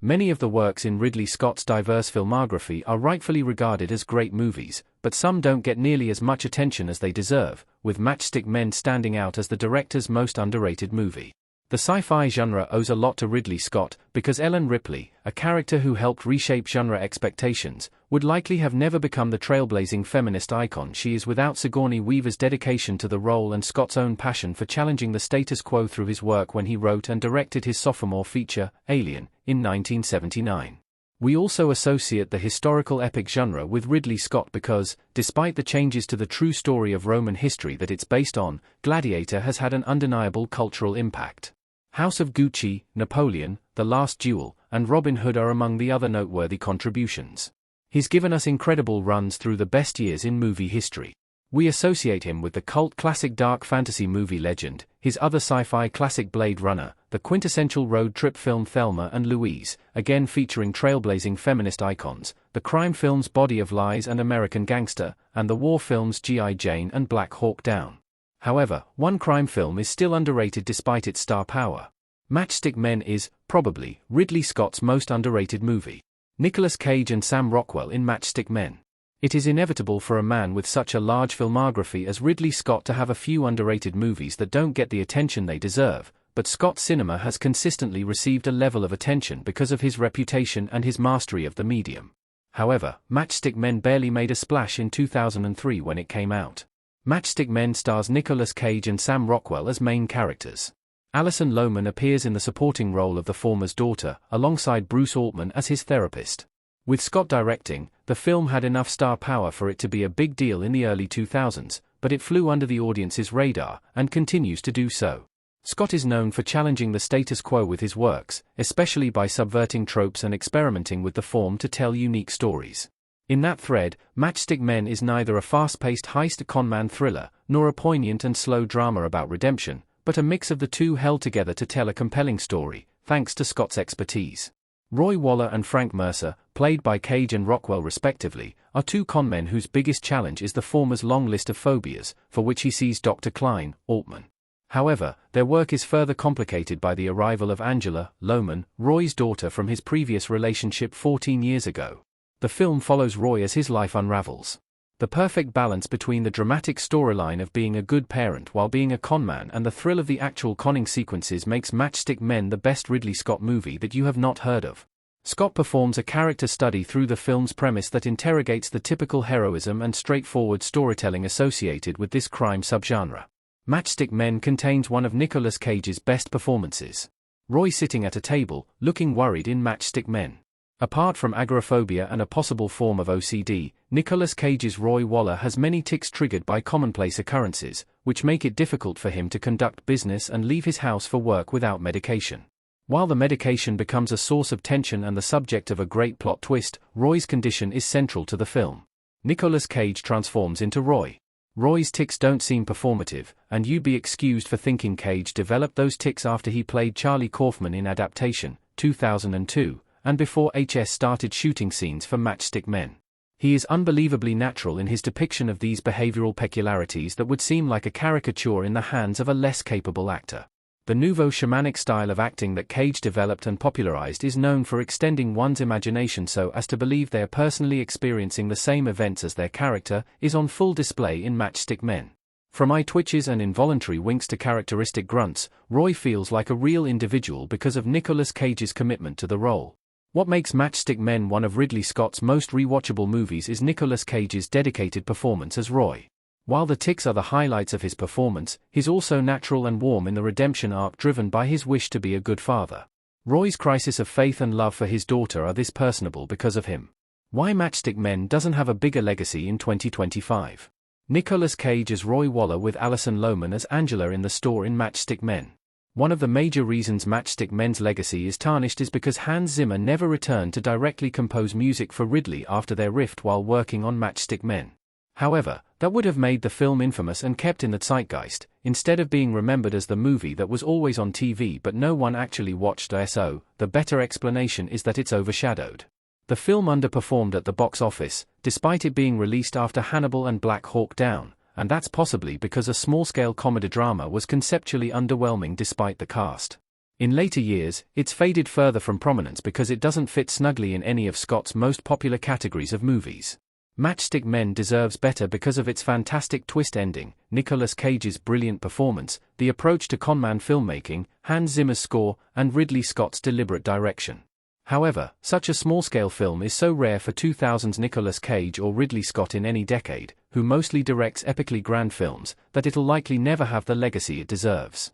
Many of the works in Ridley Scott's diverse filmography are rightfully regarded as great movies, but some don't get nearly as much attention as they deserve, with Matchstick Men standing out as the director's most underrated movie. The sci-fi genre owes a lot to Ridley Scott, because Ellen Ripley, a character who helped reshape genre expectations, would likely have never become the trailblazing feminist icon she is without Sigourney Weaver's dedication to the role and Scott's own passion for challenging the status quo through his work when he wrote and directed his sophomore feature, Alien, in 1979. We also associate the historical epic genre with Ridley Scott because, despite the changes to the true story of Roman history that it's based on, Gladiator has had an undeniable cultural impact. House of Gucci, Napoleon, The Last Duel, and Robin Hood are among the other noteworthy contributions. He's given us incredible runs through the best years in movie history. We associate him with the cult classic dark fantasy movie Legend, his other sci-fi classic Blade Runner, the quintessential road trip film Thelma and Louise, again featuring trailblazing feminist icons, the crime films Body of Lies and American Gangster, and the war films G.I. Jane and Black Hawk Down. However, one crime film is still underrated despite its star power. Matchstick Men is, probably, Ridley Scott's most underrated movie. Nicolas Cage and Sam Rockwell in Matchstick Men. It is inevitable for a man with such a large filmography as Ridley Scott to have a few underrated movies that don't get the attention they deserve, but Scott's cinema has consistently received a level of attention because of his reputation and his mastery of the medium. However, Matchstick Men barely made a splash in 2003 when it came out. Matchstick Men stars Nicolas Cage and Sam Rockwell as main characters. Alison Lohman appears in the supporting role of the former's daughter, alongside Bruce Altman as his therapist. With Scott directing, the film had enough star power for it to be a big deal in the early 2000s, but it flew under the audience's radar, and continues to do so. Scott is known for challenging the status quo with his works, especially by subverting tropes and experimenting with the form to tell unique stories. In that thread, Matchstick Men is neither a fast-paced heist con-man thriller, nor a poignant and slow drama about redemption, but a mix of the two held together to tell a compelling story, thanks to Scott's expertise. Roy Waller and Frank Mercer, played by Cage and Rockwell respectively, are two conmen whose biggest challenge is the former's long list of phobias, for which he sees Dr. Klein, Altman. However, their work is further complicated by the arrival of Angela Lohman, Roy's daughter from his previous relationship 14 years ago. The film follows Roy as his life unravels. The perfect balance between the dramatic storyline of being a good parent while being a conman and the thrill of the actual conning sequences makes Matchstick Men the best Ridley Scott movie that you have not heard of. Scott performs a character study through the film's premise that interrogates the typical heroism and straightforward storytelling associated with this crime subgenre. Matchstick Men contains one of Nicolas Cage's best performances. Roy sitting at a table, looking worried in Matchstick Men. Apart from agoraphobia and a possible form of OCD, Nicolas Cage's Roy Waller has many tics triggered by commonplace occurrences, which make it difficult for him to conduct business and leave his house for work without medication. While the medication becomes a source of tension and the subject of a great plot twist, Roy's condition is central to the film. Nicolas Cage transforms into Roy. Roy's tics don't seem performative, and you'd be excused for thinking Cage developed those tics after he played Charlie Kaufman in Adaptation, 2002. And before HS started shooting scenes for Matchstick Men. He is unbelievably natural in his depiction of these behavioral peculiarities that would seem like a caricature in the hands of a less capable actor. The nouveau shamanic style of acting that Cage developed and popularized is known for extending one's imagination so as to believe they are personally experiencing the same events as their character, is on full display in Matchstick Men. From eye twitches and involuntary winks to characteristic grunts, Roy feels like a real individual because of Nicolas Cage's commitment to the role. What makes Matchstick Men one of Ridley Scott's most rewatchable movies is Nicolas Cage's dedicated performance as Roy. While the tics are the highlights of his performance, he's also natural and warm in the redemption arc driven by his wish to be a good father. Roy's crisis of faith and love for his daughter are this personable because of him. Why Matchstick Men doesn't have a bigger legacy in 2025. Nicolas Cage as Roy Waller with Alison Lohman as Angela in the store in Matchstick Men. One of the major reasons Matchstick Men's legacy is tarnished is because Hans Zimmer never returned to directly compose music for Ridley after their rift while working on Matchstick Men. However, that would have made the film infamous and kept in the zeitgeist, instead of being remembered as the movie that was always on TV but no one actually watched. So, the better explanation is that it's overshadowed. The film underperformed at the box office, despite it being released after Hannibal and Black Hawk Down, and that's possibly because a small-scale comedy drama was conceptually underwhelming despite the cast. In later years, it's faded further from prominence because it doesn't fit snugly in any of Scott's most popular categories of movies. Matchstick Men deserves better because of its fantastic twist ending, Nicolas Cage's brilliant performance, the approach to conman filmmaking, Hans Zimmer's score, and Ridley Scott's deliberate direction. However, such a small-scale film is so rare for 2000's Nicolas Cage or Ridley Scott in any decade, who mostly directs epically grand films, that it'll likely never have the legacy it deserves.